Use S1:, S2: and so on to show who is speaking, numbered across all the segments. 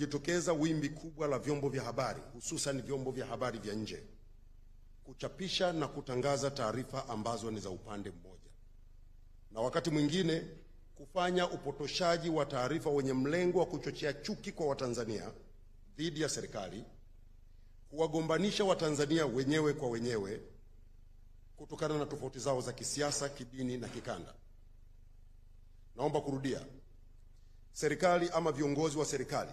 S1: kumejitokeza wimbi kubwa la vyombo vya habari, hususan vyombo vya habari vya nje, kuchapisha na kutangaza taarifa ambazo ni za upande mmoja, na wakati mwingine kufanya upotoshaji wa taarifa wenye mlengo wa kuchochea chuki kwa Watanzania dhidi ya serikali, kuwagombanisha Watanzania wenyewe kwa wenyewe kutokana na tofauti zao za kisiasa, kidini na kikanda. Naomba kurudia, serikali ama viongozi wa serikali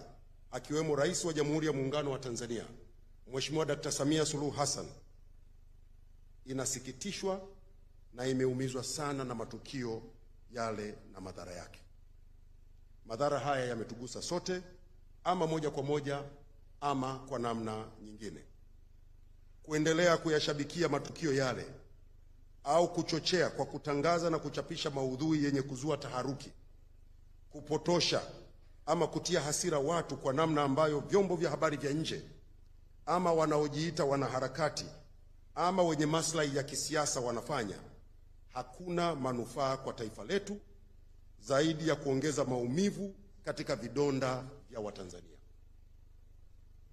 S1: akiwemo Rais wa Jamhuri ya Muungano wa Tanzania Mheshimiwa Dr. Samia Suluhu Hassan inasikitishwa na imeumizwa sana na matukio yale na madhara yake. Madhara haya yametugusa sote, ama moja kwa moja ama kwa namna nyingine. Kuendelea kuyashabikia matukio yale au kuchochea kwa kutangaza na kuchapisha maudhui yenye kuzua taharuki, kupotosha ama kutia hasira watu kwa namna ambayo vyombo vya habari vya nje ama wanaojiita wanaharakati ama wenye maslahi ya kisiasa wanafanya, hakuna manufaa kwa taifa letu zaidi ya kuongeza maumivu katika vidonda vya Watanzania.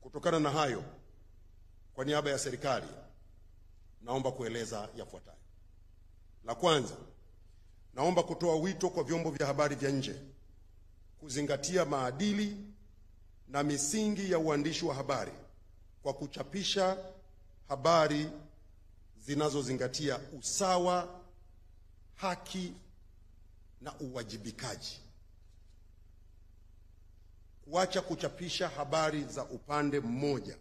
S1: Kutokana na hayo, kwa niaba ya serikali naomba kueleza yafuatayo. La kwanza, naomba kutoa wito kwa vyombo vya habari vya nje kuzingatia maadili na misingi ya uandishi wa habari kwa kuchapisha habari zinazozingatia usawa, haki na uwajibikaji. Kuacha kuchapisha habari za upande mmoja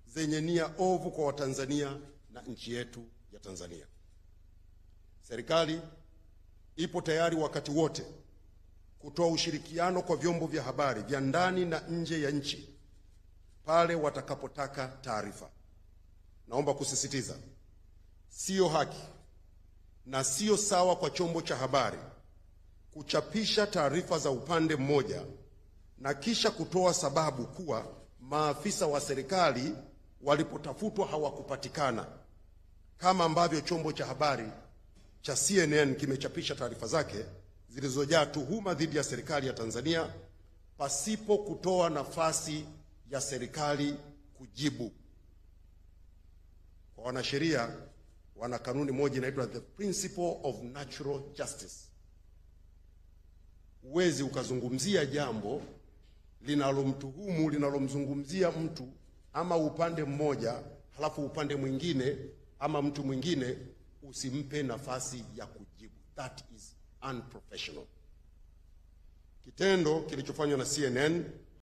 S1: zenye nia ovu kwa Watanzania na nchi yetu ya Tanzania. Serikali ipo tayari wakati wote kutoa ushirikiano kwa vyombo vya habari vya ndani na nje ya nchi pale watakapotaka taarifa. Naomba kusisitiza, sio haki na sio sawa kwa chombo cha habari kuchapisha taarifa za upande mmoja na kisha kutoa sababu kuwa maafisa wa serikali walipotafutwa hawakupatikana, kama ambavyo chombo cha habari cha CNN kimechapisha taarifa zake zilizojaa tuhuma dhidi ya serikali ya Tanzania pasipo kutoa nafasi ya serikali kujibu. Kwa wanasheria, wana kanuni moja inaitwa the principle of natural justice. Huwezi ukazungumzia jambo linalomtuhumu, linalomzungumzia mtu ama upande mmoja, halafu upande mwingine ama mtu mwingine usimpe nafasi ya kujibu. That is unprofessional. Kitendo kilichofanywa na CNN